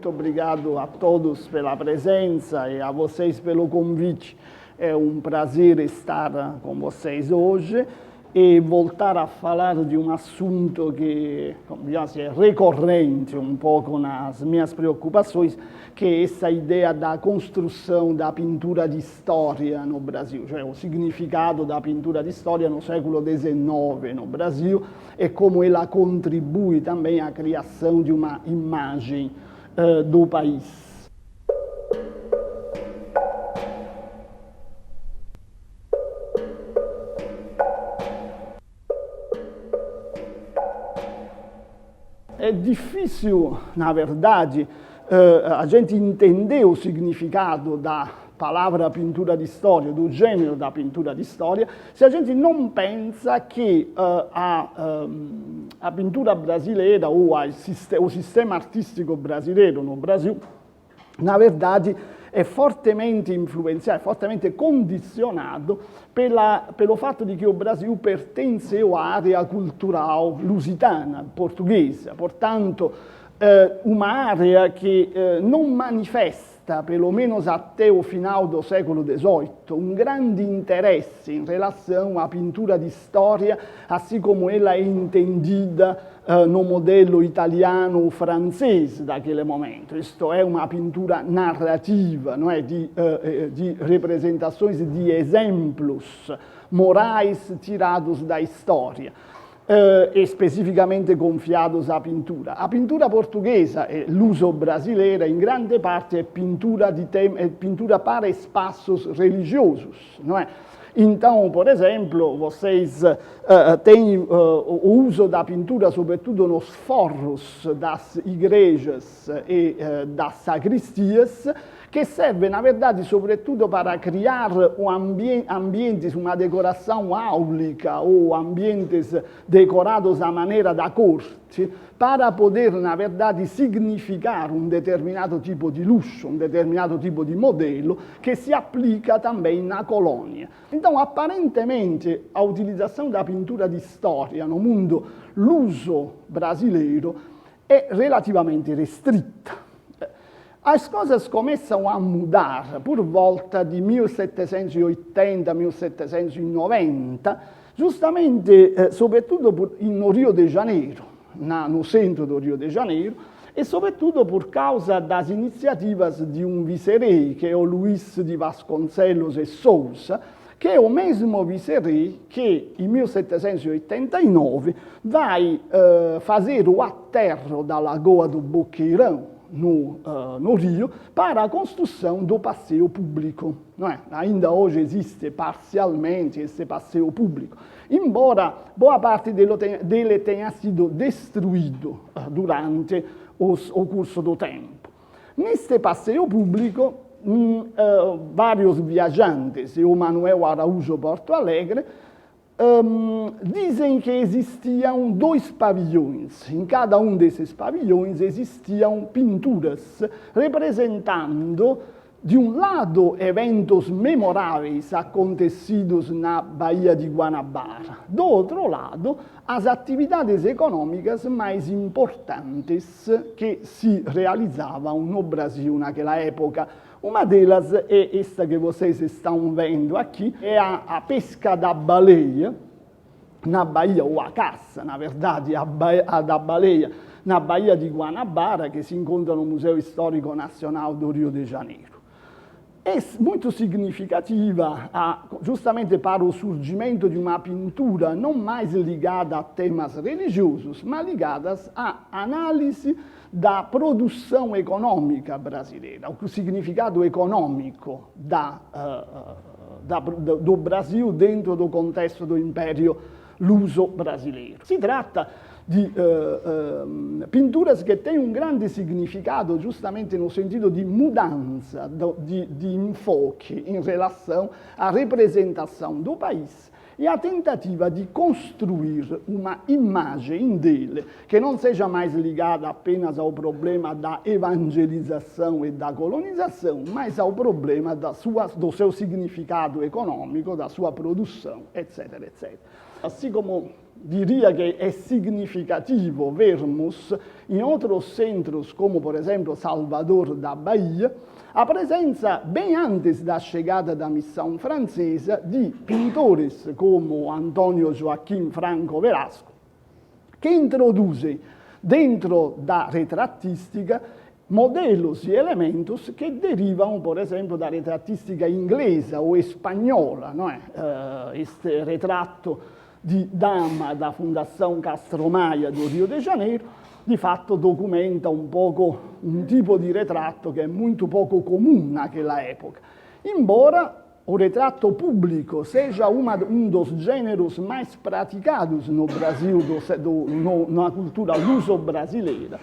muito obrigado a todos pela presença e a vocês pelo convite. É um prazer estar com vocês hoje e voltar a falar de um assunto que é recorrente um pouco nas minhas preocupações, que é essa ideia da construção da pintura de história no Brasil, cioè o significado da pintura de história no século XIX no Brasil e como ela contribui também à criação de uma imagem do país. É difícil, na verdade, a gente entender o significado da palavra pintura de história, do gênero da pintura de história, se a gente não pensa que a pintura brasileira ou o sistema artístico brasileiro no Brasil, na verdade, é fortemente influenciato, é fortemente condizionato pelo fatto di che o Brasil pertenceu à área cultural lusitana, portuguesa. Portanto, uma área que não manifesta, pelo menos até o final do século XVIII, um grande interesse em relação à pintura de história, assim como ela é entendida no modelo italiano ou francês daquele momento. Isto é uma pintura narrativa, não é? de representações de exemplos morais tirados da história. Especificamente confiados à pintura. A pintura portuguesa e luso-brasileira, em grande parte, é pintura para espaços religiosos, não é? Então, por exemplo, vocês têm o uso da pintura, sobretudo nos forros das igrejas e das sacristias, que serve, na verdade, sobretudo para criar ambientes, uma decoração áulica ou ambientes decorados à maneira da corte, para poder, na verdade, significar um determinado tipo de luxo, um determinado tipo de modelo, que se aplica também na colônia. Então, aparentemente, a utilização da pintura de história no mundo luso-brasileiro é relativamente restrita. As coisas começam a mudar por volta de 1780, 1790, justamente, sobretudo no Rio de Janeiro, no centro do Rio de Janeiro, e sobretudo por causa das iniciativas de um vice-rei, que é o Luís de Vasconcelos e Sousa, que é o mesmo vice-rei que, em 1789, vai fazer o aterro da Lagoa do Boqueirão, no Rio, para a construção do passeio público. Não é? Ainda hoje existe parcialmente esse passeio público, embora boa parte dele tenha sido destruído durante o curso do tempo. Neste passeio público, vários viajantes, e o Manuel Araújo Porto Alegre, dizem que existiam 2 pavilhões. Em cada um desses pavilhões existiam pinturas representando, de um lado, eventos memoráveis acontecidos na Baía de Guanabara. Do outro lado, as atividades econômicas mais importantes que se realizavam no Brasil naquela época. Uma delas é esta que vocês estão vendo aqui, é a pesca da baleia na Baía, ou a caça, na verdade, a da baleia na Baía de Guanabara, que se encontra no Museu Histórico Nacional do Rio de Janeiro. É muito significativa justamente para o surgimento de uma pintura não mais ligada a temas religiosos, mas ligadas à análise da produção econômica brasileira, o significado econômico do Brasil dentro do contexto do Império Luso-Brasileiro. Se trata de pinturas que têm um grande significado justamente no sentido de mudança de enfoque em relação à representação do país e a tentativa de construir uma imagem dele que não seja mais ligada apenas ao problema da evangelização e da colonização, mas ao problema do seu significado econômico, da sua produção, etc, etc. Assim como diria que é significativo vermos em outros centros, como por exemplo Salvador da Bahia, a presença, bem antes da chegada da missão francesa, de pintores como Antônio Joaquim Franco Velasco, que introduzem dentro da retratística modelos e elementos que derivam, por exemplo, da retratística inglesa ou espanhola, não é? Este retrato de dama da Fundação Castro Maia do Rio de Janeiro, di fatto documenta un poco un tipo di ritratto che è molto poco comune naquela época. Embora o retrato público seja um dos gêneros mais praticados no Brasil, na cultura luso-brasileira,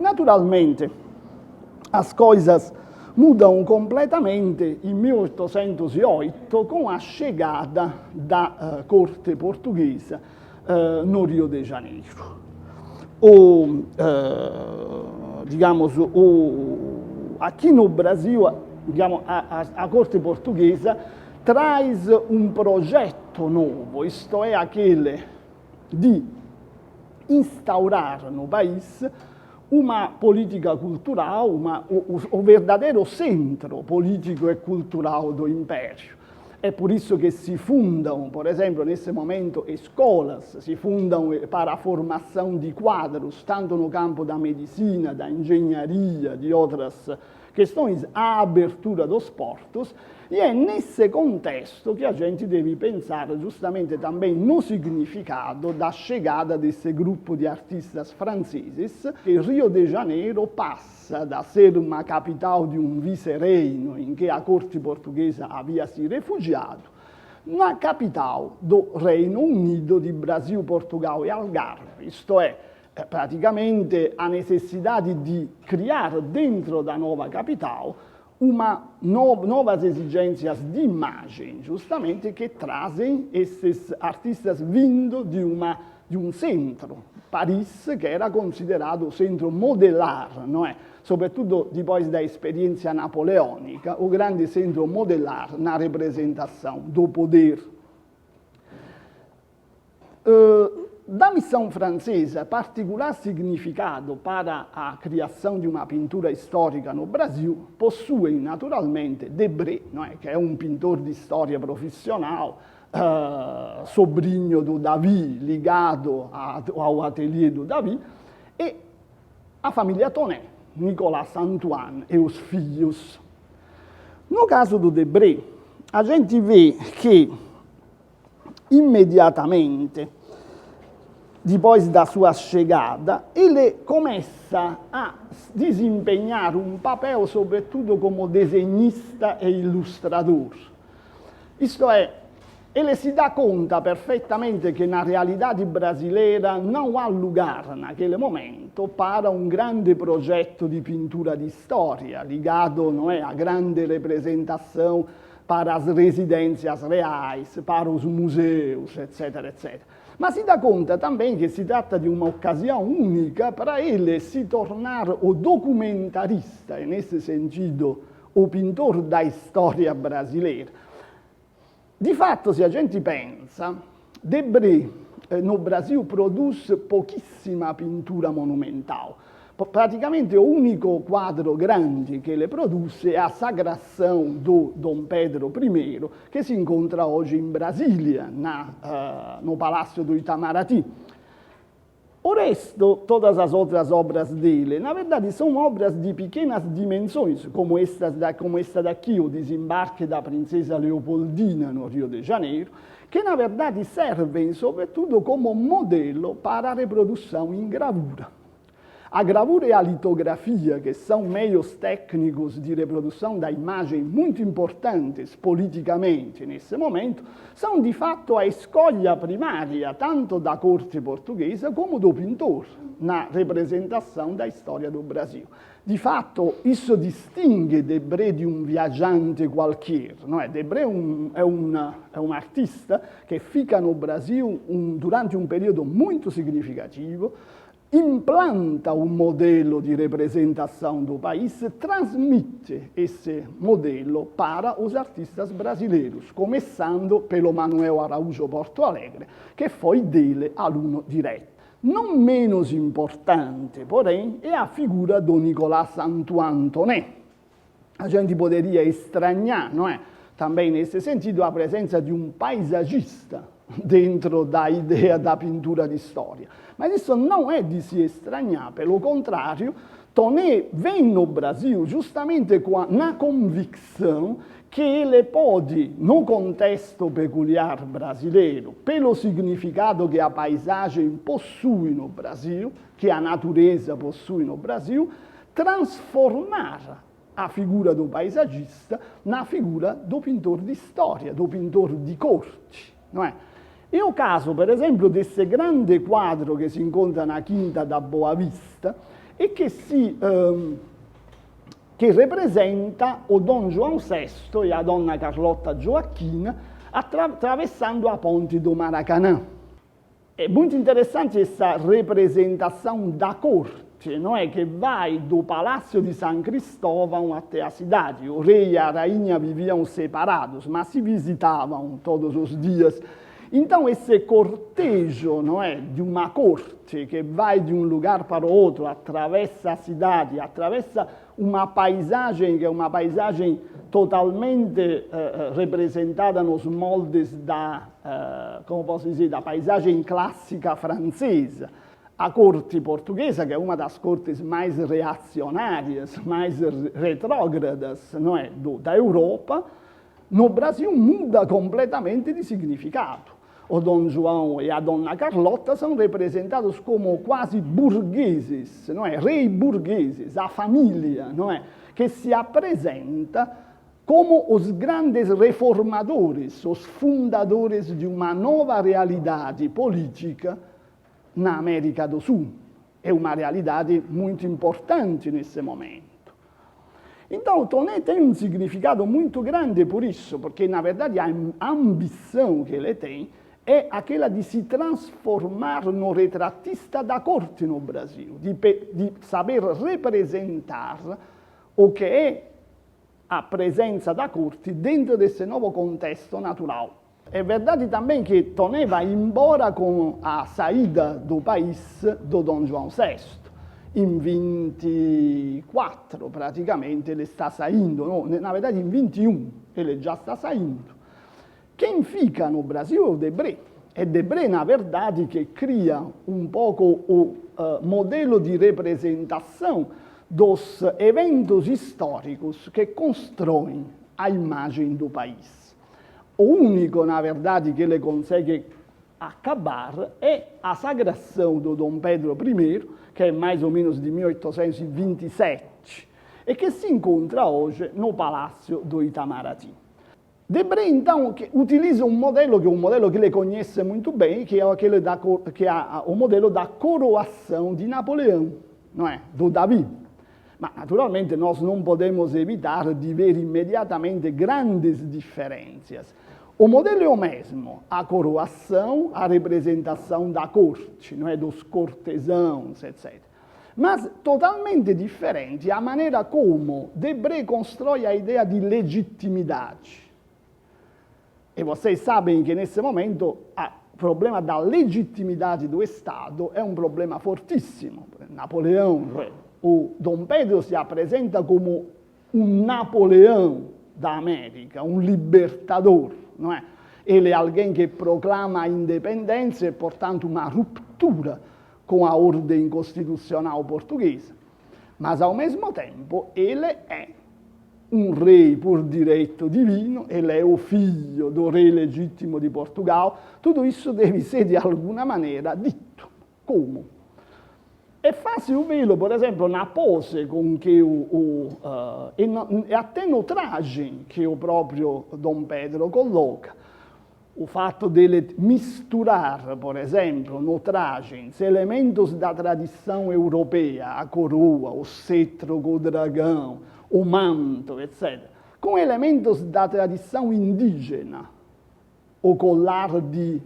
naturalmente as coisas mudam completamente em 1808 com a chegada da corte portuguesa no Rio de Janeiro. Aqui no Brasil, a corte portuguesa traz um projeto novo, isto é, aquele de instaurar no país uma política cultural, o verdadeiro centro político e cultural do Império. É por isso que se fundam, por exemplo, nesse momento, escolas, se fundam para a formação de quadros, tanto no campo da medicina, da engenharia, de outras questões, a abertura dos portos, e é nesse contexto que a gente deve pensar justamente também no significado da chegada desse grupo de artistas franceses, que Rio de Janeiro passa a ser uma capital de um vice-reino em que a corte portuguesa havia se refugiado, na capital do Reino Unido de Brasil, Portugal e Algarve, isto é, praticamente a necessidade de criar dentro da nova capital novas exigências de imagem, justamente que trazem esses artistas vindo de um centro, Paris, que era considerado o centro modelar, não é? Sobretudo depois da experiência napoleônica, o grande centro modelar na representação do poder. Da missão francesa, particular significado para a criação de uma pintura histórica no Brasil possuem naturalmente Debré, não é? Que é um pintor de história profissional, sobrinho do Davi, ligado ao ateliê do Davi, e a família Tonet, Nicolas Antoine e os filhos. No caso do Debré, a gente vê que imediatamente depois da sua chegada, ele começa a desempenhar um papel, sobretudo como desenhista e ilustrador. Isto é, ele se dá conta perfeitamente que na realidade brasileira não há lugar, naquele momento, para um grande projeto de pintura de história, ligado, não é, à grande representação para as residências reais, para os museus, etc., etc. Mas se dá conta também que se trata de uma ocasião única para ele se tornar o documentarista, e nesse sentido, o pintor da história brasileira. De fato, se a gente pensa, Debré no Brasil produz pouquíssima pintura monumental. Praticamente o único quadro grande que ele produz é a Sagração do Dom Pedro I, que se encontra hoje em Brasília, no Palácio do Itamaraty. O resto, todas as outras obras dele, na verdade, são obras de pequenas dimensões, como esta daqui, o Desembarque da Princesa Leopoldina no Rio de Janeiro, que na verdade servem sobretudo como modelo para a reprodução em gravura. A gravura e a litografia, que são meios técnicos de reprodução da imagem muito importantes politicamente nesse momento, são de fato a escolha primária tanto da corte portuguesa como do pintor na representação da história do Brasil. De fato, isso distingue Debré de um viajante qualquer, não é? Debré é um artista que fica no Brasil durante um período muito significativo, implanta um modelo de representação do país, transmite esse modelo para os artistas brasileiros, começando pelo Manuel Araújo Porto Alegre, que foi dele aluno direto. Não menos importante, porém, é a figura do Nicolas Antoine Tonet. A gente poderia estranhar, não é? Também nesse sentido, a presença de um paisagista dentro da ideia da pintura de história. Mas isso não é de se estranhar, pelo contrário, Tonet vem no Brasil justamente na convicção que ele pode, no contexto peculiar brasileiro, pelo significado que a paisagem possui no Brasil, que a natureza possui no Brasil, transformar a figura do paisagista na figura do pintor de história, do pintor de corte, não é? E o caso, per esempio, desse grande quadro che si incontra na Quinta da Boa Vista e che representa o Dom João VI e a Donna Carlotta Joaquina atravessando a ponte do Maracanã. É muito interessante essa representação da corte, não é? Que vai do Palácio de San Cristóvão até a cidade. O rei e a rainha viviam separados, mas se visitavam todos os dias. Então, esse cortejo, não é, de uma corte que vai de um lugar para o outro, atravessa a cidade, atravessa uma paisagem que é uma paisagem totalmente representada nos moldes da, como posso dizer, da paisagem clássica francesa. A corte portuguesa, que é uma das cortes mais reacionárias, mais retrógradas, não é, da Europa, no Brasil muda completamente de significado. O Dom João e a Donna Carlotta são representados como quase burgueses, não é? Rei burgueses, a família, não é? Que se apresenta como os grandes reformadores, os fundadores de uma nova realidade política na América do Sul. É uma realidade muito importante nesse momento. Então, Tonet tem um significado muito grande por isso, porque, na verdade, a ambição que ele tem é aquela de se transformar no retratista da corte no Brasil, de saber representar o que é a presença da corte dentro desse novo contexto natural. É verdade também que Tonet vai embora com a saída do país do Dom João VI. Em 24, praticamente, ele está saindo, no, na verdade em 21 ele já está saindo. Quem fica no Brasil é o Debré. É Debré, na verdade, que cria um pouco o modelo de representação dos eventos históricos que constroem a imagem do país. O único, na verdade, que ele consegue acabar é a sagração do Dom Pedro I, que é mais ou menos de 1827, e que se encontra hoje no Palácio do Itamaraty. Debré, então, que utilizza um modelo que é um modelo que ele conhece muito bem, que é o modelo da coroação de Napoleão, não é? Do Davi. Mas, naturalmente, nós não podemos evitar de ver imediatamente grandes diferenças. O modelo é o mesmo, a coroação, a representação da corte, não é? Dos cortesãos, etc. Mas totalmente diferente a maneira como Debré constrói a ideia de legitimidade. E vocês sabem que nesse momento o problema da legitimidade do Estado é um problema fortíssimo. Napoleão, o Dom Pedro se apresenta como um Napoleão da América, um libertador, não é? Ele é alguém que proclama a independência e, portanto, uma ruptura com a ordem constitucional portuguesa. Mas, ao mesmo tempo, ele é um rei por direito divino, ele é o filho do rei legítimo de Portugal. Tudo isso deve ser, de alguma maneira, dito. Como? É fácil vê-lo, por exemplo, na pose com que e até no traje que o próprio Dom Pedro coloca. O fatto dele misturar, por exemplo, no traje, elementos da tradição europeia, a coroa, o cetro com o dragão, o manto, etc., com elementos da tradição indígena, o colar de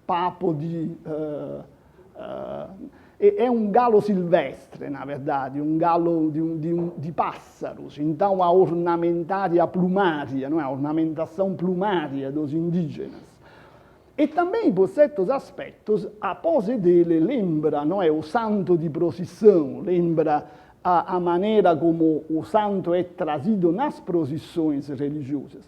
papo É um galo silvestre, na verdade, um galo de pássaros. Então, a ornamentária plumária, não é? A ornamentação plumária dos indígenas. E também, por certos aspectos, a pose dele lembra, não é? O santo de procissão, lembra a maneira como o santo é trazido nas procissões religiosas.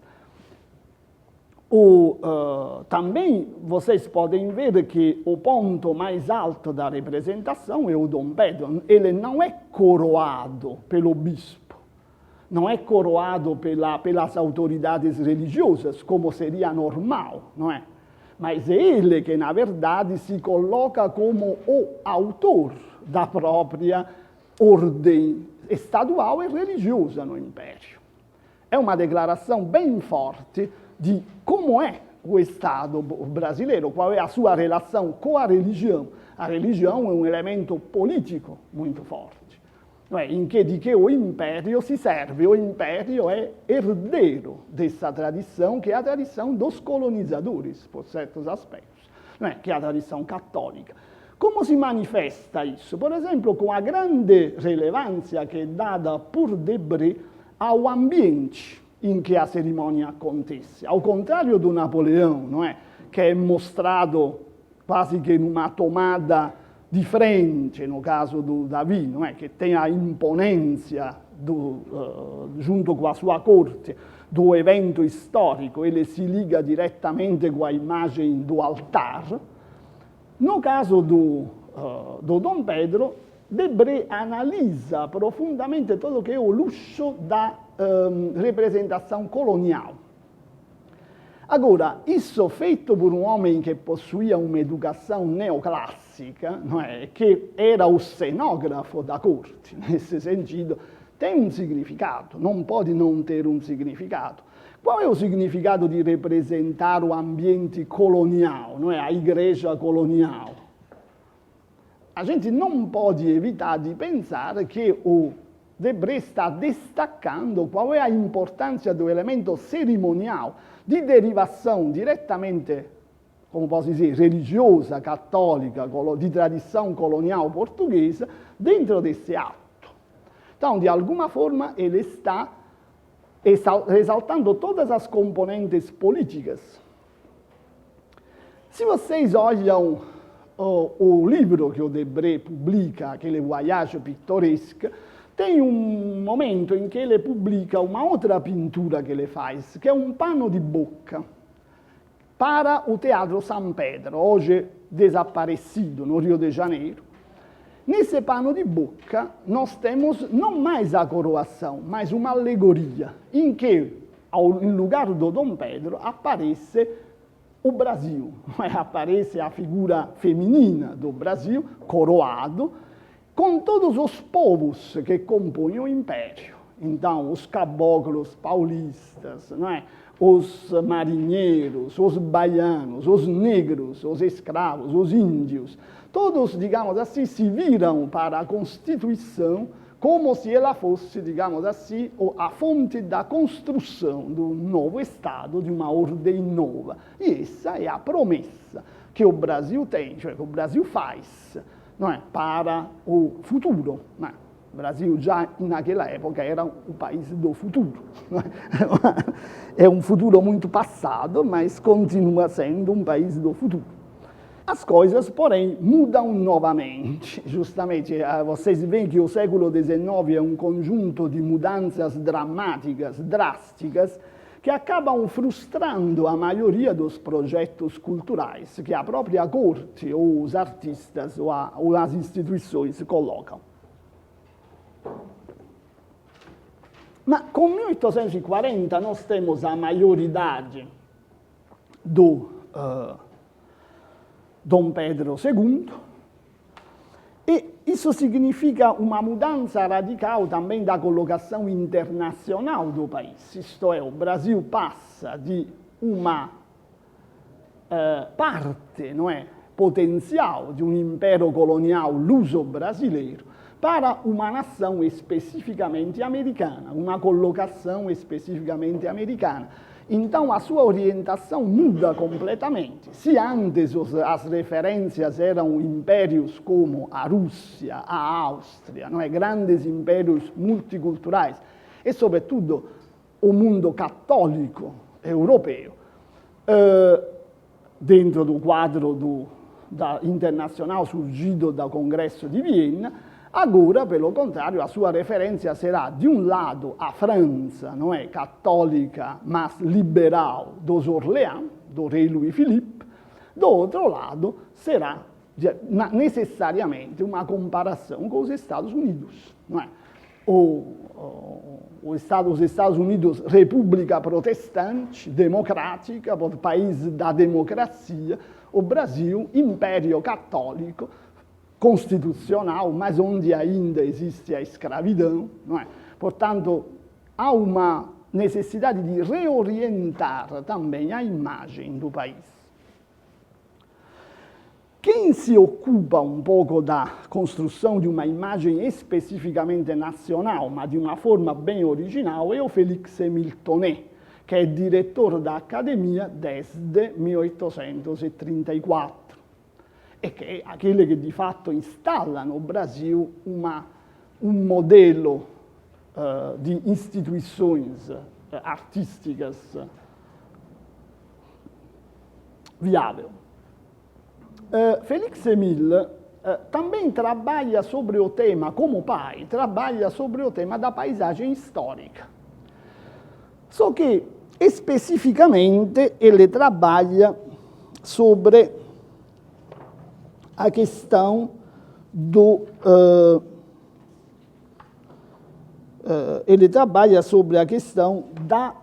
Também vocês podem ver que o ponto mais alto da representação é o Dom Pedro. Ele não é coroado pelo bispo, não é coroado pelas autoridades religiosas, como seria normal, não é? Mas é ele que, na verdade, se coloca como o autor da própria ordem estadual e religiosa no Império. É uma declaração bem forte de como é o Estado brasileiro, qual é a sua relação com a religião. A religião é um elemento político muito forte, não é? De que o Império se serve. O Império é herdeiro dessa tradição, que é a tradição dos colonizadores, por certos aspectos, não é? Que é a tradição católica. Como se manifesta isso? Por exemplo, com a grande relevância que é dada por Debré ao ambiente em que a cerimônia acontece. Ao contrário do Napoleão, não é? Que é mostrado quase que numa tomada de frente, no caso do Davi, não é? Que tem a imponência junto com a sua corte do evento histórico, ele se liga diretamente com a imagem do altar. No caso do Dom Pedro, Debré analisa profundamente todo o que é o luxo da representação colonial. Agora, isso feito por um homem que possuía uma educação neoclássica, não é? Que era o cenógrafo da corte, nesse sentido, tem um significado, não pode não ter um significado. Qual é o significado de representar o ambiente colonial, não é? A igreja colonial? A gente não pode evitar de pensar que o Debré está destacando qual é a importância do elemento cerimonial de derivação diretamente, como posso dizer, religiosa, católica, de tradição colonial portuguesa, dentro desse ato. Então, de alguma forma, ele está exaltando todas as componentes políticas. Se vocês olham o livro que o Debré publica, aquele Voyage Pittoresque, tem um momento em que ele publica uma outra pintura que ele faz, que é um pano de boca para o Teatro São Pedro, hoje desaparecido no Rio de Janeiro. Nesse pano de boca, nós temos não mais a coroação, mas uma alegoria, em que, em lugar do Dom Pedro, aparece o Brasil. Aparece a figura feminina do Brasil, coroado, com todos os povos que compõem o Império. Então, os caboclos paulistas, não é? Os marinheiros, os baianos, os negros, os escravos, os índios, todos, digamos assim, se viram para a Constituição como se ela fosse, digamos assim, a fonte da construção do novo Estado, de uma ordem nova. E essa é a promessa que o Brasil tem, cioè que o Brasil faz, não é? Para o futuro. Não é? O Brasil já naquela época era o país do futuro. Não é? É um futuro muito passado, mas continua sendo um país do futuro. As coisas, porém, mudam novamente. Justamente, vocês veem que o século XIX é um conjunto de mudanças dramáticas, drásticas, que acabam frustrando a maioria dos projetos culturais que a própria corte, ou os artistas, ou as instituições colocam. Mas com 1840 nós temos a maioridade do Dom Pedro II, e isso significa uma mudança radical também da colocação internacional do país. Isto é, o Brasil passa de uma parte, não é, potencial de um império colonial luso-brasileiro para uma nação especificamente americana, uma colocação especificamente americana. Então a sua orientação muda completamente. Se antes as referências eram impérios como a Rússia, a Áustria, não é? Grandes impérios multiculturais, e sobretudo o mundo católico europeu, dentro do quadro internacional surgido do Congresso de Viena, agora, pelo contrário, a sua referência será, de um lado, a França, não é, católica, mas liberal, dos Orleans, do rei Louis Philippe, do outro lado, será necessariamente uma comparação com os Estados Unidos, não é? Os Estados Unidos, república protestante, democrática, país da democracia, o Brasil, império católico, constitucional, mas onde ainda existe a escravidão, não é? Portanto, há uma necessidade de reorientar também a imagem do país. Quem se ocupa um pouco da construção de uma imagem especificamente nacional, mas de uma forma bem original, é o Félix-Émile Tonet, que é diretor da Academia desde 1834, e que é aquele que, de fato, instala no Brasil um modelo de instituições artísticas viável. Félix-Émile também trabalha sobre o tema, como pai, trabalha sobre o tema da paisagem histórica. Só que, especificamente, ele trabalha sobre a questão da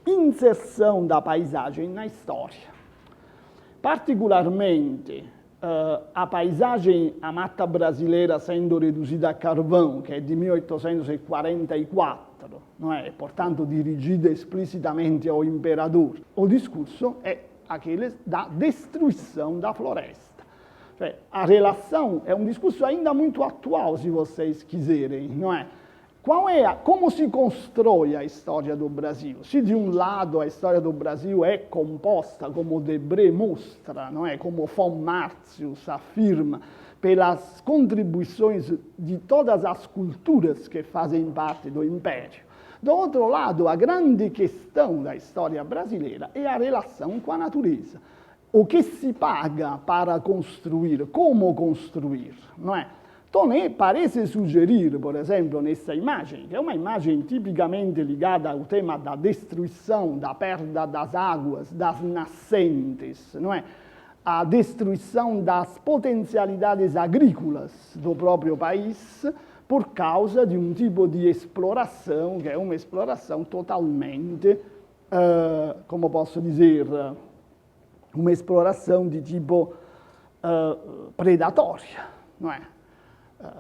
inserção da paisagem na história. Particularmente, a paisagem, a mata brasileira sendo reduzida a carvão, que é de 1844, não é? Portanto, dirigida explicitamente ao imperador. O discurso é aquele da destruição da floresta. Cioè, a relação é um discurso ainda muito atual, se vocês quiserem, não é? Como se constrói a história do Brasil? Se de um lado a história do Brasil é composta, como Debré mostra, não é? Como von Martius afirma, pelas contribuições de todas as culturas que fazem parte do Império. Do outro lado, a grande questão da história brasileira é a relação com a natureza. O que se paga para construir, como construir, não é? Tonet parece sugerir, por exemplo, nessa imagem, que é uma imagem tipicamente ligada ao tema da destruição, da perda das águas, das nascentes, não é? A destruição das potencialidades agrícolas do próprio país por causa de um tipo de exploração, que é uma exploração totalmente, como posso dizer, uma exploração de tipo predatória, não é?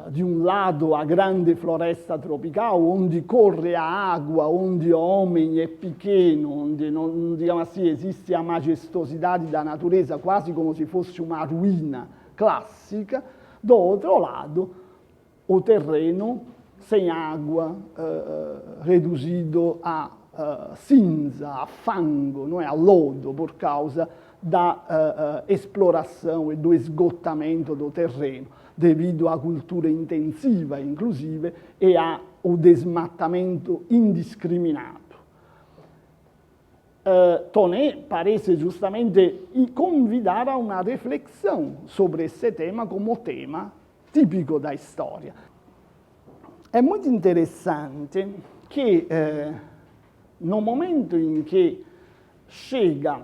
De um lado, a grande floresta tropical, onde corre a água, onde o homem é pequeno, onde, não, digamos assim, existe a majestosidade da natureza, quase como se fosse uma ruína clássica. Do outro lado, o terreno sem água, reduzido a cinza, a fango, não é? A lodo, por causa da exploração e do esgotamento do terreno, devido à cultura intensiva, inclusive, e ao desmatamento indiscriminado. Tonet parece justamente convidar a uma reflexão sobre esse tema como tema tipico da história. É muito interessante que, no momento em que chega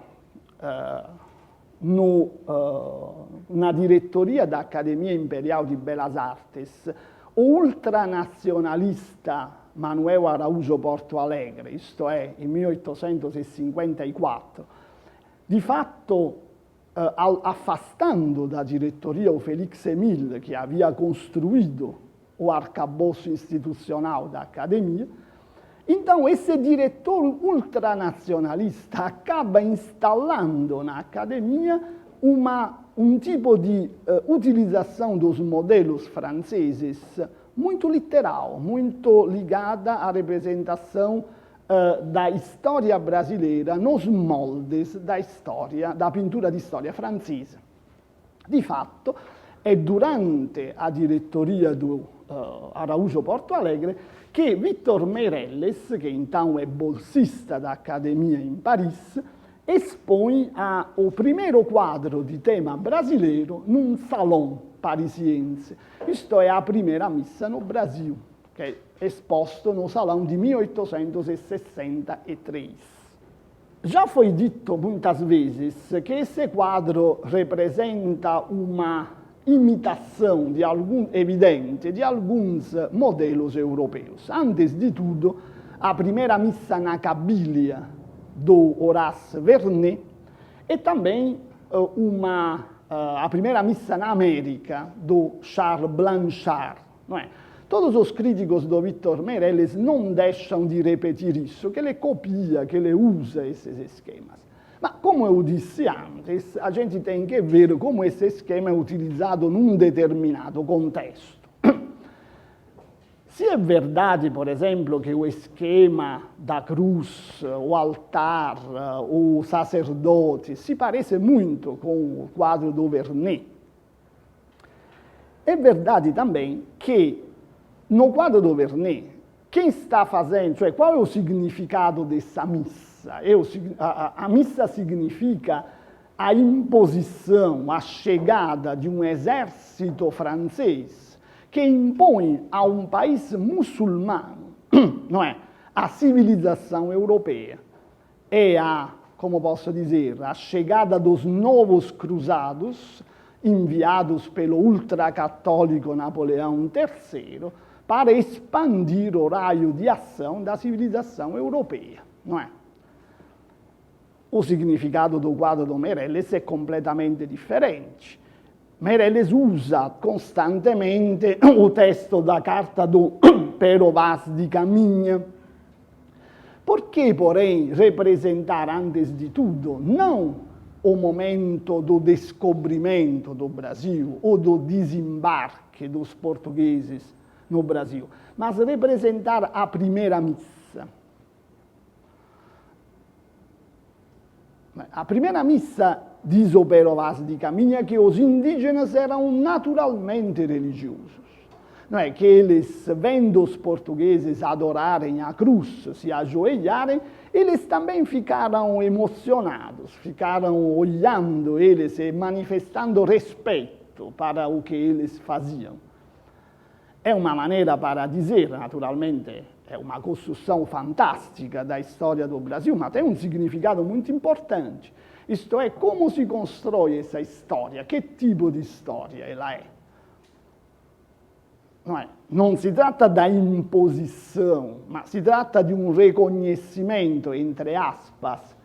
na diretoria da Academia Imperial de Belas Artes, o ultranacionalista Manuel Araújo Porto Alegre, isto é, em 1854, de fato, afastando da diretoria o Félix-Émile, que havia construído o arcabouço institucional da Academia. Então, esse diretor ultranacionalista acaba instalando na Academia um tipo de utilização dos modelos franceses muito literal, muito ligada à representação da história brasileira nos moldes da pintura di storia francese. Di fatto, è durante a diretoria do Araújo Porto Alegre che Victor Meirelles, che então é bolsista da academia em Paris, expõe o primeiro quadro de tema brasileiro num salão parisiense. Isto é a primeira missa no Brasil, que é exposto no salão de 1863. Já foi dito muitas vezes que esse quadro representa uma imitação evidente de alguns modelos europeus. Antes de tudo, a primeira missa na Cabilia do Horace Vernet e também a primeira missa na América do Charles Blanchard. Não é? Todos os críticos do Victor Meirelles não deixam de repetir isso, que ele copia, que ele usa esses esquemas. Mas, como eu disse antes, a gente tem que ver como esse esquema é utilizado num determinado contexto. Se é verdade, por exemplo, que o esquema da cruz, o altar, o sacerdote se parece muito com o quadro do Vernet, é verdade também que no quadro do Vernet, quem está fazendo, cioè qual é o significado dessa missa? A missa significa a imposição, a chegada de um exército francês que impõe a um país muçulmano, não é? A civilização europeia. É como posso dizer, a chegada dos novos cruzados, enviados pelo ultracatólico Napoleão III, para expandir o raio de ação da civilização europeia, não é? O significado do quadro do Meirelles é completamente diferente. Meirelles usa constantemente o texto da carta do Pero Vaz de Caminha. Por que, porém, representar, antes de tudo, não o momento do descobrimento do Brasil ou do desembarque dos portugueses no Brasil, mas representar a primeira missa? A primeira missa, diz o Pero Vaz de Caminha, que os indígenas eram naturalmente religiosos. Não é que eles, vendo os portugueses adorarem a cruz, se ajoelharem, eles também ficaram emocionados, ficaram olhando eles e manifestando respeito para o que eles faziam. É uma maneira para dizer, naturalmente, é uma construção fantástica da história do Brasil, mas tem um significado muito importante. Isto é, como se constrói essa história, que tipo de história ela é. Não se trata da imposição, mas se trata de um reconhecimento, entre aspas,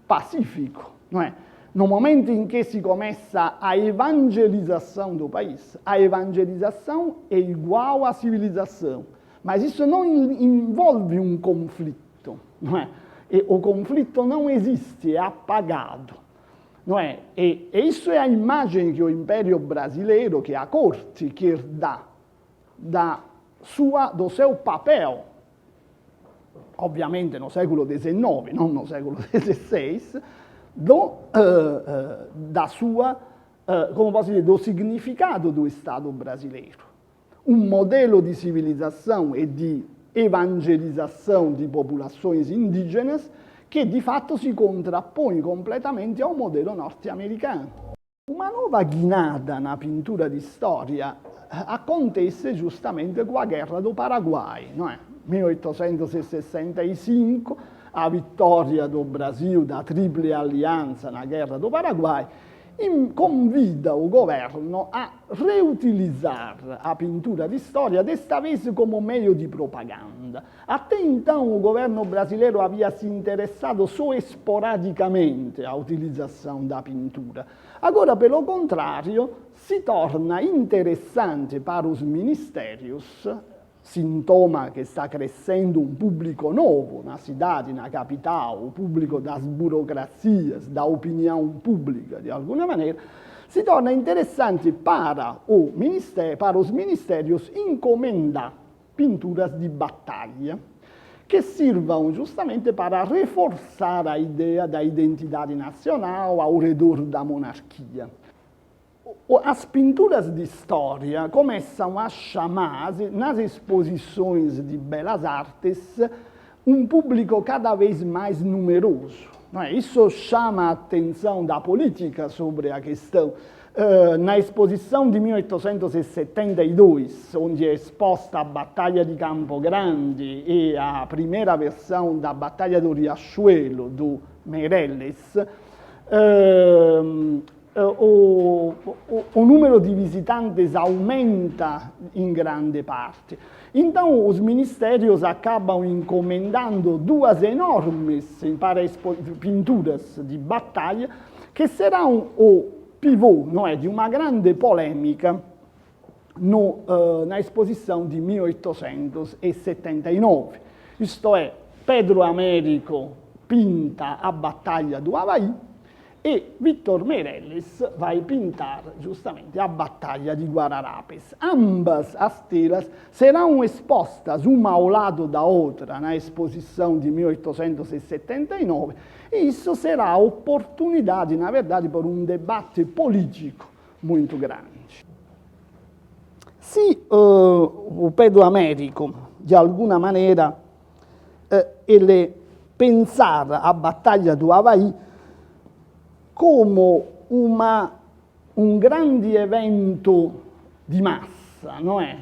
pacífico, não é? No momento em que se começa a evangelização do país, a evangelização é igual à civilização, mas isso não envolve um conflito, não é? E o conflito não existe, é apagado, não é? E isso é a imagem que o Império Brasileiro, que a corte quer dar do seu papel, obviamente no século XIX, não no século XVI, como posso dizer, do significado do Estado brasileiro. Um modelo de civilização e de evangelização de populações indígenas que, de fato, se contrapõe completamente ao modelo norte-americano. Uma nova guinada na pintura di storia acontece justamente com a Guerra do Paraguai, não é? 1865, a vitória do Brasil da Tríplice Aliança na Guerra do Paraguai convida o governo a reutilizar a pintura di storia, desta vez como meio de propaganda. Até então, o governo brasileiro havia se interessado só esporadicamente à utilização da pintura. Agora, pelo contrário, se torna interessante para os ministérios, sintoma que está crescendo um público novo na cidade, na capital, o público das burocracias, da opinião pública, de alguma maneira, se torna interessante para os ministérios encomendar pinturas de batalha, que sirvam justamente para reforçar a ideia da identidade nacional ao redor da monarquia. As pinturas de história começam a chamar, nas exposições de belas artes, um público cada vez mais numeroso. Não é? Isso chama a atenção da política sobre a questão. Na exposição de 1872, onde é exposta a Batalha de Campo Grande e a primeira versão da Batalha do Riachuelo, do Meirelles, o número de visitantes aumenta em grande parte. Então, os ministérios acabam encomendando duas enormes pinturas de batalha, que serão o pivô, não é, de uma grande polêmica na exposição de 1879. Isto é, Pedro Américo pinta a Batalha do Havaí e Victor Meirelles vai pintar justamente a Batalha de Guararapes. Ambas as telas serão expostas uma ao lado da outra na exposição de 1879, e isso será a oportunidade, na verdade, para um debate político muito grande. Se o Pedro Américo, de alguma maneira, ele pensar a Batalha do Havaí como um grande evento di massa, não é?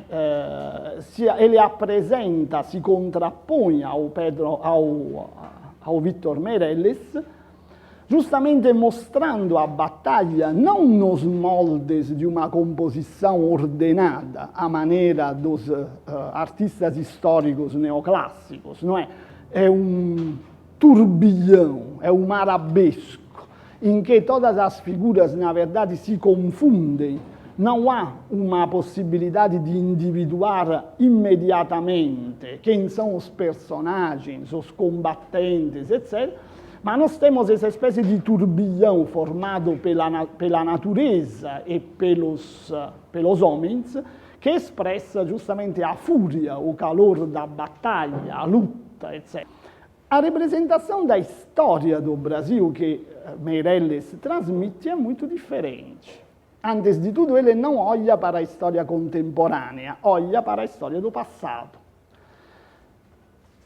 Ele apresenta, si contrappone ao Victor Meirelles, justamente mostrando a batalha não nos moldes de uma composição ordenada, à maneira dos artistas históricos neoclássicos, não é? É um turbilhão, é um arabesco, em que todas as figuras, na verdade, se confundem. Não há uma possibilidade de individuar imediatamente quem são os personagens, os combatentes, etc. Mas nós temos essa espécie de turbilhão formado pela natureza e pelos homens, que expressa justamente a fúria, o calor da batalha, a luta, etc. A representação da história do Brasil que Meirelles transmite é muito diferente. Antes de tudo, ele não olha para a história contemporânea, olha para a história do passado.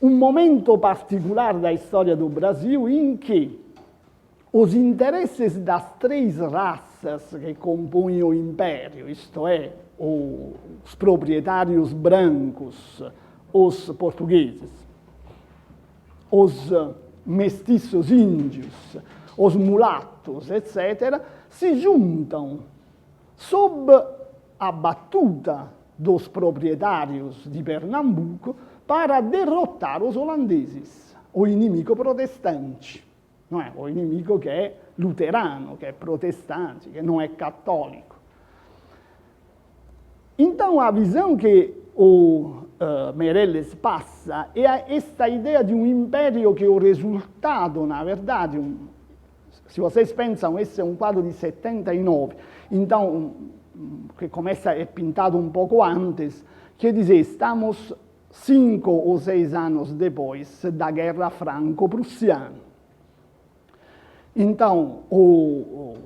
Um momento particular da história do Brasil em que os interesses das três raças que compõem o império, isto é, os proprietários brancos, os portugueses, os mestiços índios, os mulatos, etc., se juntam sob a batuta dos proprietários de Pernambuco para derrotar os holandeses, o inimigo protestante, não é? O inimigo que é luterano, que é protestante, que não é católico. Então, a visão que o Meirelles passa é esta ideia de um império que é o resultado, na verdade, se vocês pensam, esse é um quadro de 79, então, que começa, é pintado um pouco antes, quer dizer, estamos 5 ou 6 anos depois da Guerra Franco-Prussiana. Então,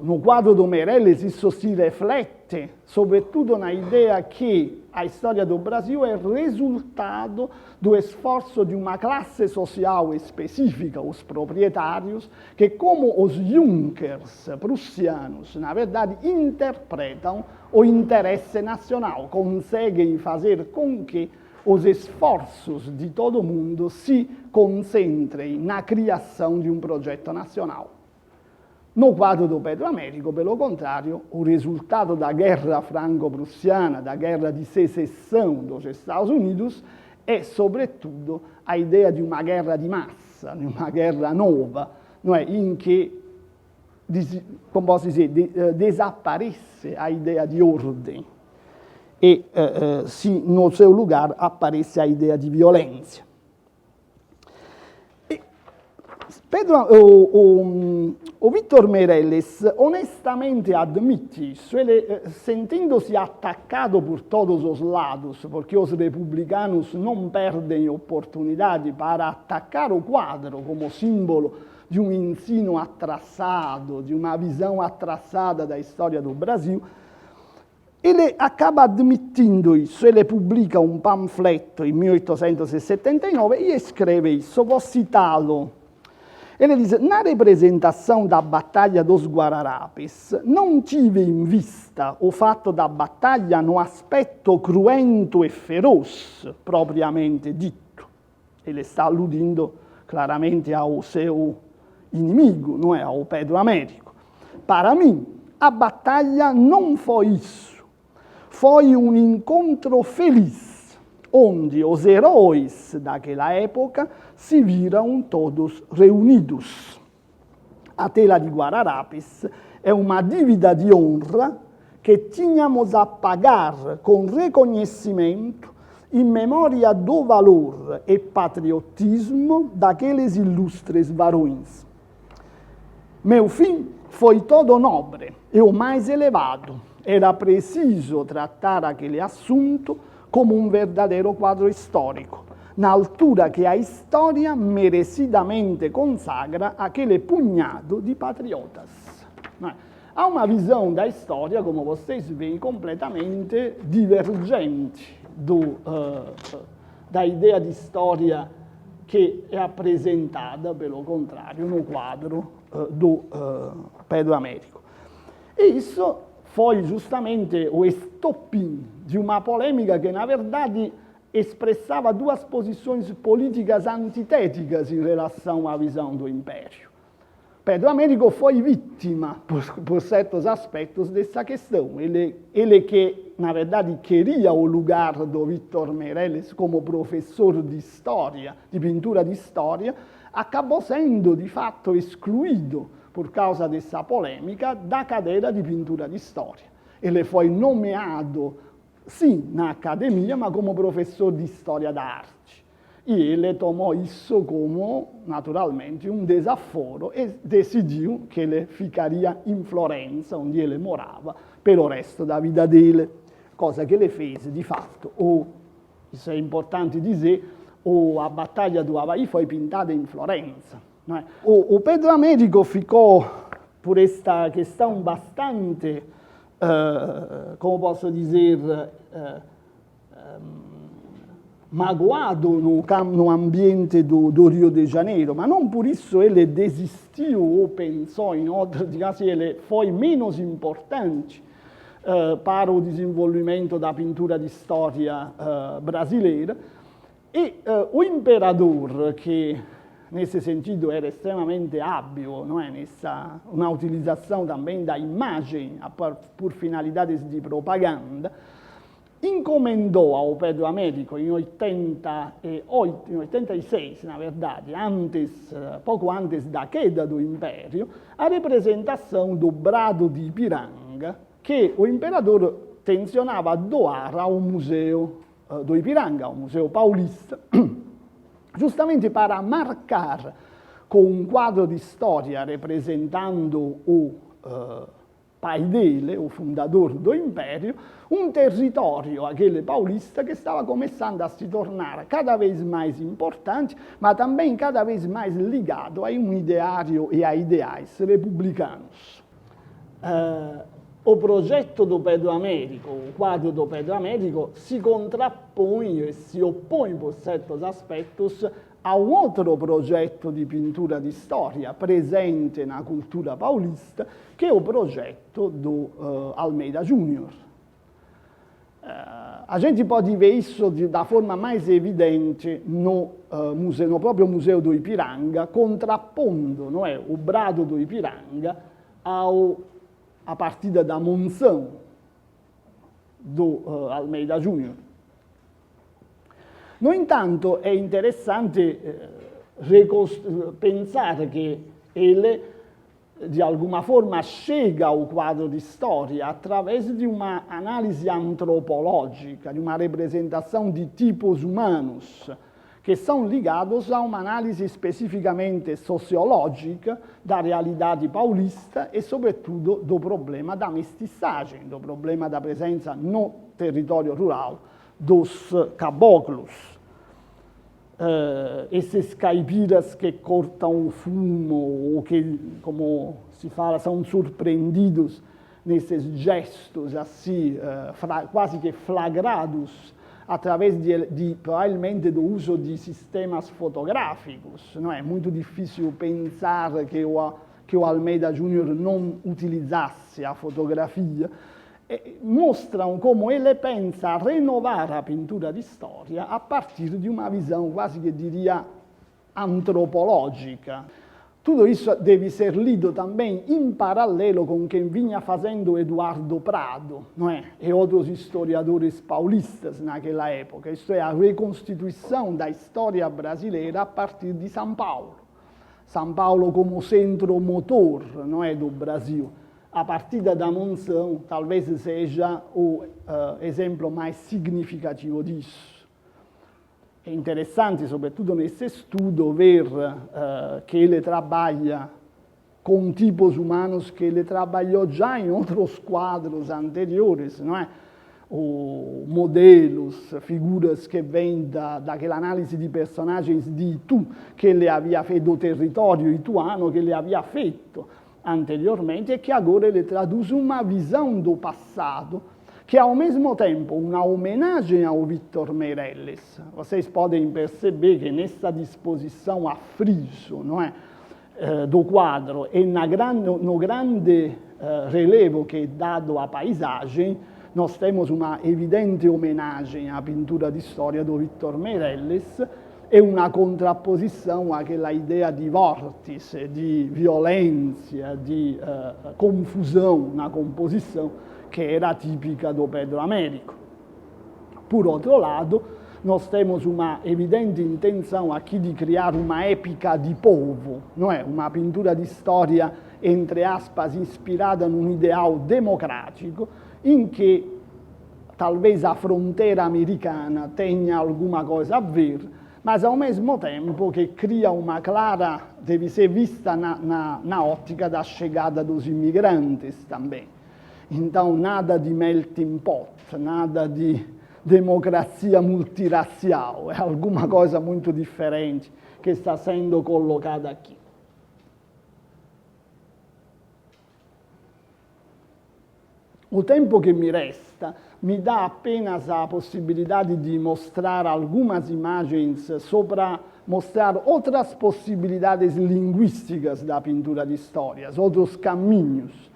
no quadro do Meirelles, isso se reflete, sobretudo na ideia que a história do Brasil é resultado do esforço de uma classe social específica, os proprietários, que, como os Junkers prussianos, na verdade, interpretam o interesse nacional, conseguem fazer com que os esforços de todo mundo se concentrem na criação de um projeto nacional. No quadro do Pedro Américo, pelo contrário, o resultado da guerra franco-prussiana, da guerra de secessão dos Estados Unidos, é, sobretudo, a ideia de uma guerra de massa, de uma guerra nova, não é? Em que, como posso dizer, desaparece a ideia de ordem e, no seu lugar, aparece a ideia de violência. o Vítor Meirelles honestamente admite isso, ele, sentindo-se atacado por todos os lados, porque os republicanos não perdem oportunidade para atacar o quadro como símbolo de um ensino atrasado, de uma visão atrasada da história do Brasil, ele acaba admitindo isso, ele pubblica un panfletto in 1879 e escreve isso, vou citá-lo. Ele diz, na representação da Batalha dos Guararapes, não tive em vista o fato da batalha no aspetto cruento e feroz, propriamente dito. Ele está aludindo claramente ao seu inimigo, não é? Ao Pedro Américo. Para mim, a batalha não foi isso. Foi um encontro feliz, onde os heróis daquela época se viram todos reunidos. A tela de Guararapes é uma dívida de honra que tínhamos a pagar com reconhecimento em memória do valor e patriotismo daqueles ilustres varões. Meu fim foi todo nobre e o mais elevado. Era preciso tratar aquele assunto como um verdadeiro quadro histórico, na altura que a história merecidamente consagra aquele punhado de patriotas. Há uma visão da história, como vocês veem, completamente divergente da ideia de história que é apresentada, pelo contrário, no quadro do Pedro Américo. E isso foi justamente o estopim de uma polêmica que, na verdade, expressava duas posições políticas antitéticas em relação à visão do Império. Pedro Américo foi vítima, por certos aspectos, dessa questão. Ele que, na verdade, queria o lugar do Vítor Meirelles como professor de história, de pintura de história, acabou sendo, de fato, excluído por causa dessa polêmica, da cadeira de pintura de história. Ele foi nomeado, sim, na academia, mas como professor de história da arte. E ele tomou isso como, naturalmente, um desaforo e decidiu que ele ficaria em Florença, onde ele morava, pelo resto da vida dele, cosa que ele fez, de fato. Isso é importante dizer, a Batalha do Havaí foi pintada em Florença. Não é? O Pedro Américo ficou, por esta questão, bastante, como posso dizer, magoado no ambiente do Rio de Janeiro, mas não por isso ele desistiu ou pensou em outro, digamos assim, ele foi menos importante para o desenvolvimento da pintura de história brasileira. E o imperador, que nesse sentido era extremamente hábil, não é? Uma utilização também da imagem por finalidades de propaganda, encomendou ao Pedro Américo em 86, na verdade, pouco antes da queda do Império, a representação do Brado de Ipiranga, que o imperador tensionava doar ao Museu do Ipiranga, ao Museu Paulista, justamente para marcar com um quadro de história representando o pai dele, o fundador do Império, um território, aquele paulista, que estava começando a se tornar cada vez mais importante, mas também cada vez mais ligado a um ideário e a ideais republicanos. O progetto do Pedro Américo, o quadro do Pedro Américo, se contrappone e se oppone, por certos aspectos, a um outro progetto di pintura di storia presente na cultura paulista, che è o progetto do Almeida Júnior. A gente pode ver isso da forma mais evidente no próprio Museu do Ipiranga, contrappondo, não é, o Brado do Ipiranga a partida da Monção do Almeida Júnior. No entanto, è interessante pensare che ele, de alguma forma, chega ao quadro de história através de uma análise antropológica, de uma representação de tipos humanos, que são ligados a uma análise especificamente sociológica da realidade paulista e, sobretudo, do problema da mestiçagem, do problema da presença no território rural dos caboclos. Esses caipiras que cortam o fumo ou que, como se fala, são surpreendidos nesses gestos assim, quase que flagrados, através provavelmente do uso de sistemas fotográficos. Não é muito difícil pensar que o Almeida Júnior não utilizasse a fotografia. Mostram como ele pensa renovar a pintura di storia a partir de uma visão quase que diria antropológica. Tudo isso deve ser lido também em paralelo com o que vinha fazendo Eduardo Prado, não é? E outros historiadores paulistas naquela época, isto é, a reconstituição da história brasileira a partir de São Paulo. São Paulo como centro motor, não é, do Brasil. A partida da Monção talvez seja o exemplo mais significativo disso. É interessante, sobretudo nesse estudo, ver que ele trabalha com tipos humanos que ele trabalhou já em outros quadros anteriores, não é? Modelos, figuras que vêm daquela análise de personagens de Itu, que ele havia feito, do território ituano, que ele havia feito anteriormente, e que agora ele traduz uma visão do passado, que é ao mesmo tempo uma homenagem ao Victor Meirelles. Vocês podem perceber que nessa disposição a friso, não é, do quadro e no grande relevo que é dado à paisagem, nós temos uma evidente homenagem à pintura de história do Victor Meirelles e uma contraposição àquela ideia de vórtice, de violência, de confusão na composição, que era típica do Pedro Américo. Por outro lado, nós temos uma evidente intenção aqui de criar uma épica de povo, não é? Uma pintura de história, entre aspas, inspirada num ideal democrático, em que talvez a fronteira americana tenha alguma coisa a ver, mas ao mesmo tempo que cria uma clara, deve ser vista na ótica da chegada dos imigrantes também. Então, nada de melting pot, nada de democracia multirracial, é alguma coisa muito diferente que está sendo colocada aqui. O tempo que me resta me dá apenas a possibilidade de mostrar algumas imagens para mostrar outras possibilidades linguísticas da pintura de histórias, outros caminhos.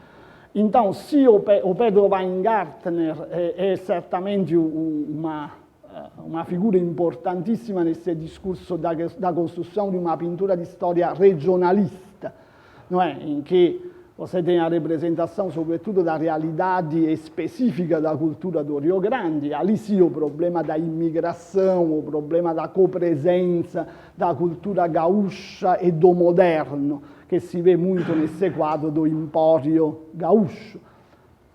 Então, se o Pedro Weingartner é certamente uma figura importantissima nesse discurso da construção de uma pintura de história regionalista, não é? Em que você tem a representação, sobretudo, da realidade específica da cultura do Rio Grande. Ali sim o problema da imigração, o problema da copresença da cultura gaúcha e do moderno, que se vê muito nesse quadro do Empório Gaúcho.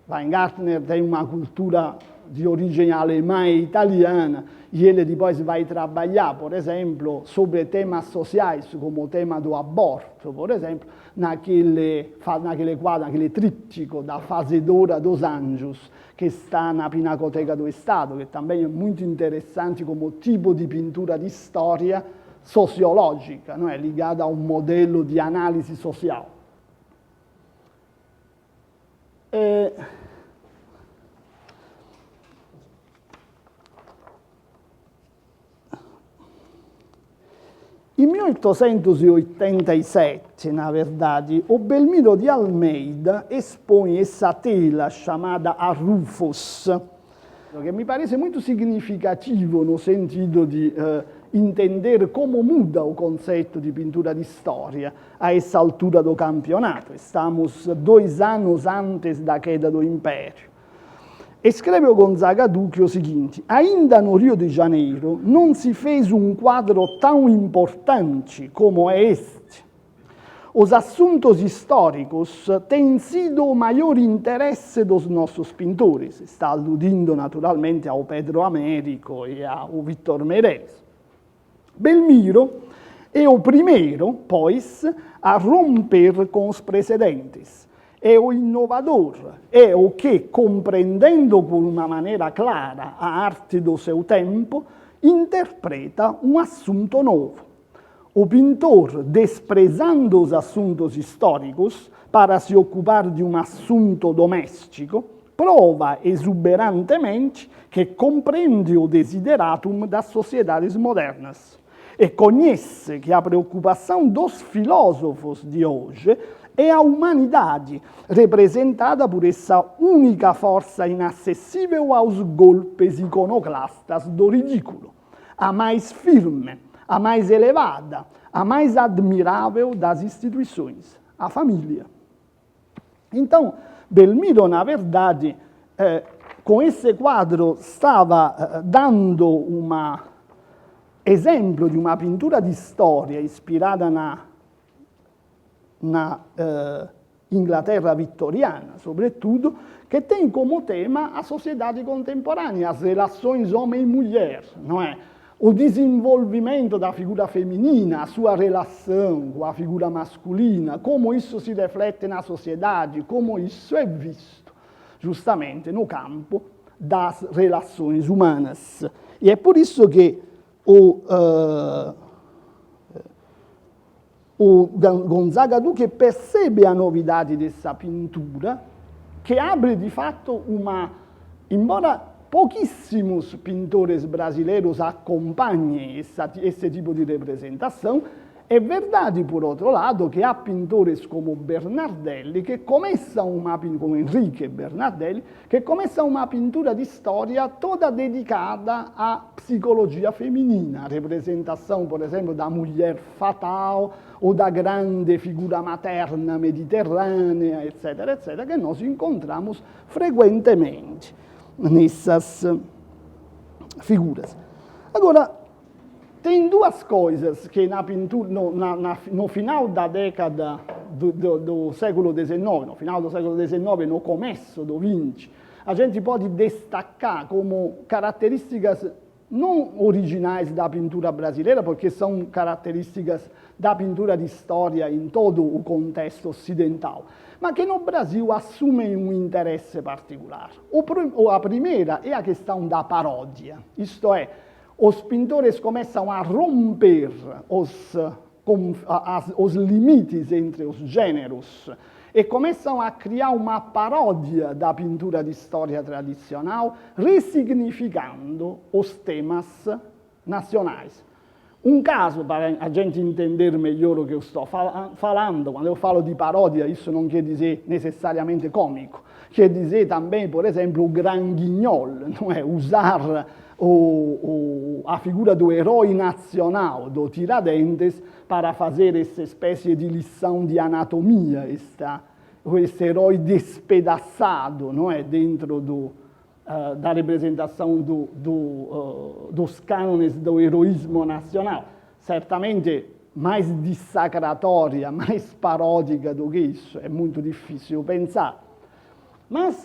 Weingartner tem uma cultura de origem alemã e italiana, e ele depois vai trabalhar, por exemplo, sobre temas sociais, como o tema do aborto, por exemplo, naquele quadro, naquele tríptico da Fazedora dos Anjos, que está na Pinacoteca do Estado, que também é muito interessante como tipo de pintura de história sociológica, não é? Ligada a um modelo de análise social. In 1887, na verdade, o Belmiro de Almeida expõe essa tela chamada A Rufus, que me parece muito significativo no sentido de entender como muda o conceito de pintura de história a essa altura do campeonato. Estamos 2 anos antes da queda do Império. Escreve o Gonzaga Duque o seguinte: ainda no Rio de Janeiro não se fez um quadro tão importante como é este. Os assuntos históricos têm sido o maior interesse dos nossos pintores. Está aludindo naturalmente ao Pedro Américo e ao Victor Meirelles. Belmiro é o primeiro, pois, a romper com os precedentes. É o inovador, é o que, compreendendo por uma maneira clara a arte do seu tempo, interpreta um assunto novo. O pintor, desprezando os assuntos históricos para se ocupar de um assunto doméstico, prova exuberantemente que compreende o desideratum das sociedades modernas e conhece que a preocupação dos filósofos de hoje é a humanidade, representada por essa única força inacessível aos golpes iconoclastas do ridículo, a mais firme, a mais elevada, a mais admirável das instituições, a família. Então, Belmiro, na verdade, com esse quadro, estava dando um exemplo de uma pintura de história inspirada na Inglaterra vitoriana, sobretudo, que tem como tema a sociedade contemporânea, as relações homem e mulher, não é? O desenvolvimento da figura feminina, a sua relação com a figura masculina, como isso se reflete na sociedade, como isso é visto justamente no campo das relações humanas. E é por isso que o Gonzaga Duque percebe a novidade dessa pintura, que abre de fato embora pouquíssimos pintores brasileiros acompanhem esse tipo de representação, é verdade, por outro lado, que há pintores como Bernardelli, como Henrique Bernardelli, que começam uma pintura de história toda dedicada à psicologia feminina, a representação, por exemplo, da mulher fatal ou da grande figura materna mediterrânea, etc., que nós encontramos frequentemente nessas figuras. Agora, tem duas coisas que na pintura, no final da década do século XIX, no final do século XIX, no começo do XX, a gente pode destacar como características não originais da pintura brasileira, porque são características da pintura de história em todo o contexto ocidental, mas que no Brasil assumem um interesse particular. A primeira é a questão da paródia, isto é, os pintores começam a romper os limites entre os gêneros e começam a criar uma paródia da pintura de história tradicional, ressignificando os temas nacionais. Um caso, para a gente entender melhor o que eu estou falando, quando eu falo de paródia, isso não quer dizer necessariamente cômico, quer dizer também, por exemplo, o Gran Guignol, não é? Usar a figura do herói nacional, do Tiradentes, para fazer essa espécie de lição de anatomia, esse herói despedaçado, não é? Dentro da representação dos cânones do heroísmo nacional. Certamente mais dissacratória, mais paródica do que isso, é muito difícil pensar. Mas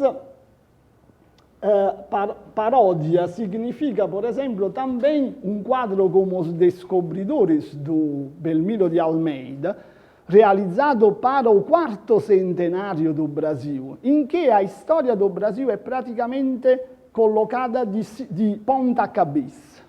paródia significa, por exemplo, também um quadro como Os Descobridores, do Belmiro de Almeida, realizado para o 4º centenário do Brasil, em que a história do Brasil é praticamente colocada de ponta cabeça.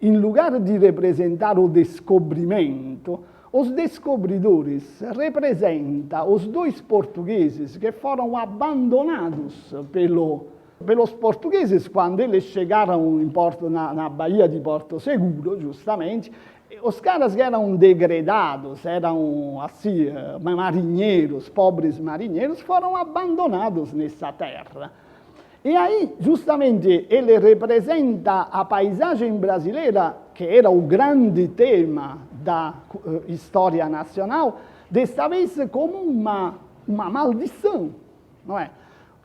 Em lugar de representar o descobrimento, os descobridores representam os 2 portugueses que foram abandonados pelos portugueses quando eles chegaram na Baía de Porto Seguro, justamente. Os caras que eram degradados, eram assim, marinheiros, pobres marinheiros, foram abandonados nessa terra. E aí, justamente, ele representa a paisagem brasileira, que era o grande tema da história nacional, desta vez como uma maldição, não é?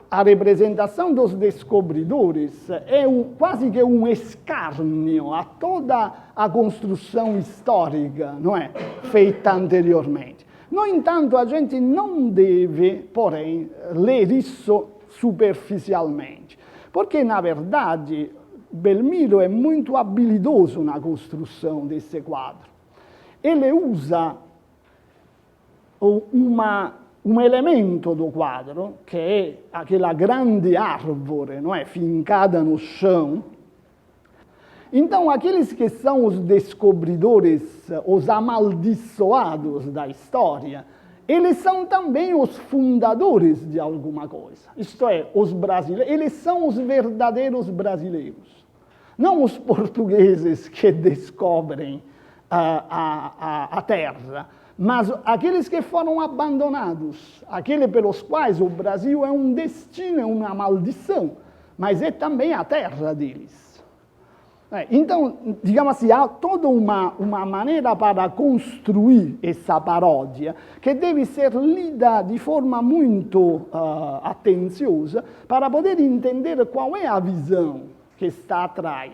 A representação dos descobridores é quase que um escárnio a toda a construção histórica, não é? Feita anteriormente. No entanto, a gente não deve, porém, ler isso superficialmente, porque, na verdade, Belmiro é muito habilidoso na construção desse quadro. Ele usa um elemento do quadro, que é aquela grande árvore, não é? Fincada no chão. Então, aqueles que são os descobridores, os amaldiçoados da história, eles são também os fundadores de alguma coisa. Isto é, os brasileiros, eles são os verdadeiros brasileiros. Não os portugueses que descobrem a terra, mas aqueles que foram abandonados, aqueles pelos quais o Brasil é um destino, é uma maldição, mas é também a terra deles. Então, digamos assim, há toda uma maneira para construir essa paródia que deve ser lida de forma muito atenciosa para poder entender qual é a visão que está atrás.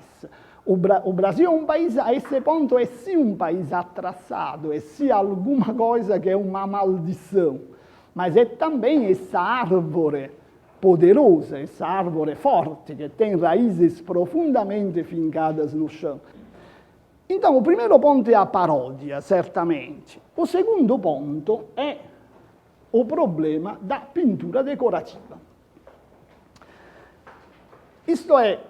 O Brasil é um país, a esse ponto, é sim um país atrasado, é sim alguma coisa que é uma maldição, mas é também essa árvore poderosa, essa árvore forte, que tem raízes profundamente fincadas no chão. Então, o primeiro ponto é a paródia, certamente. O segundo ponto é o problema da pintura decorativa. Isto é,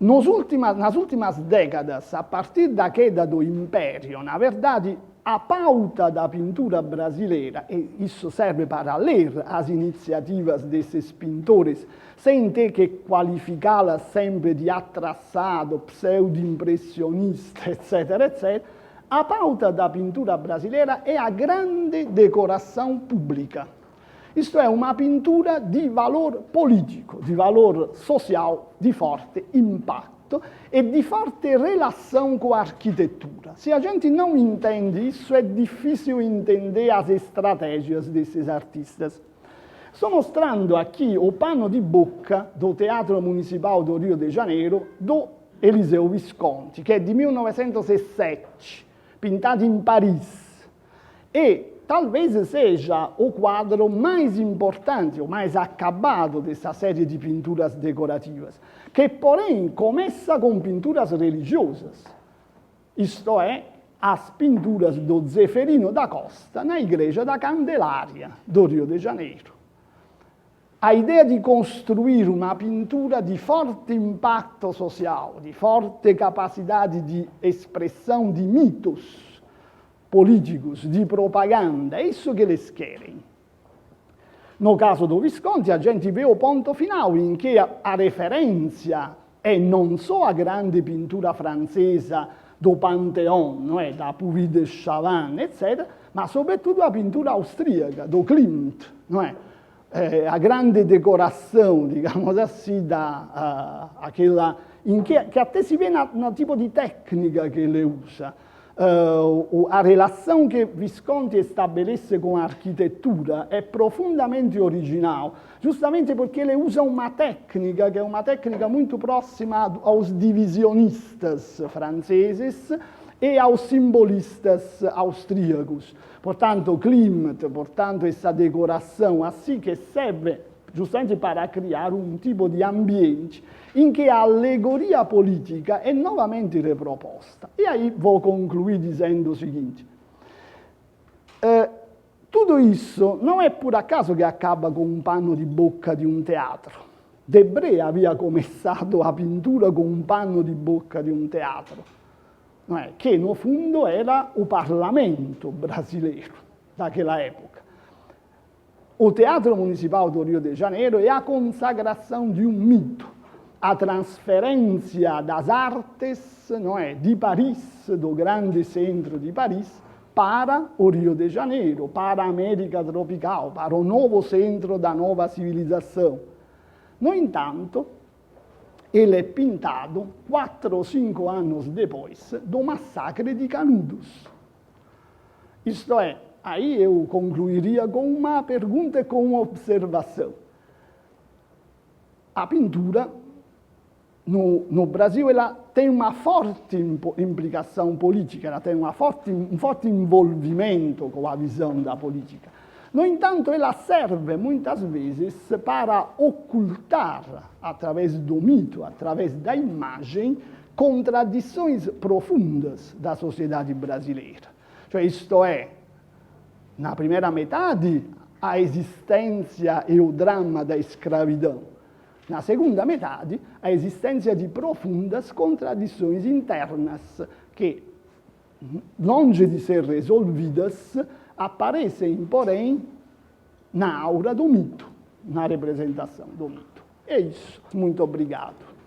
nas últimas décadas, a partir da queda do Império, na verdade, a pauta da pintura brasileira, e isso serve para ler as iniciativas desses pintores, sem ter que qualificá-las sempre de atrasado, pseudo-impressionista, etc., etc., a pauta da pintura brasileira é a grande decoração pública. Isto é, uma pintura de valor político, de valor social, de forte impacto e de forte relação com a arquitetura. Se a gente não entende isso, é difícil entender as estratégias desses artistas. Estou mostrando aqui o pano de boca do Teatro Municipal do Rio de Janeiro, do Eliseu Visconti, que é de 1907, pintado em Paris. E talvez seja o quadro mais importante, o mais acabado dessa série de pinturas decorativas, que, porém, começa com pinturas religiosas, isto é, as pinturas do Zeferino da Costa na Igreja da Candelária, do Rio de Janeiro. A ideia de construir uma pintura de forte impacto social, de forte capacidade de expressão de mitos políticos, de propaganda, é isso que eles querem. No caso do Visconti, a gente vê o ponto final, em que a referência é não só a grande pintura francesa do Pantheon, não é? Da Puvis de Chavannes, etc., mas sobretudo a pintura austríaca, do Klimt, não é? A grande decoração, digamos assim, aquela, que até se vê no tipo de técnica que ele usa. A relação que Visconti estabelece com a arquitetura é profundamente original, justamente porque ele usa uma técnica que é uma técnica muito próxima aos divisionistas franceses e aos simbolistas austríacos. Portanto, Klimt, portanto, essa decoração assim que serve justamente para criar um tipo de ambiente em que a alegoria política é novamente reproposta. E aí vou concluir dizendo o seguinte: tudo isso não é por acaso que acaba com um pano de boca de um teatro. Debré havia começado a pintura com um pano de boca de um teatro, não é? Que no fundo era o parlamento brasileiro daquela época. O Teatro Municipal do Rio de Janeiro é a consagração de um mito, a transferência das artes, não é, de Paris, do grande centro de Paris, para o Rio de Janeiro, para a América tropical, para o novo centro da nova civilização. No entanto, ele é pintado 4 ou 5 anos depois do massacre de Canudos. Isto é, aí eu concluiria com uma pergunta e com uma observação. A pintura, no Brasil, ela tem uma forte implicação política, ela tem um forte envolvimento com a visão da política. No entanto, ela serve muitas vezes para ocultar, através do mito, através da imagem, contradições profundas da sociedade brasileira. Cioè, isto é, na primeira metade, a existência e o drama da escravidão. Na segunda metade, a existência de profundas contradições internas que, longe de ser resolvidas, aparecem, porém, na aura do mito, na representação do mito. É isso. Muito obrigado.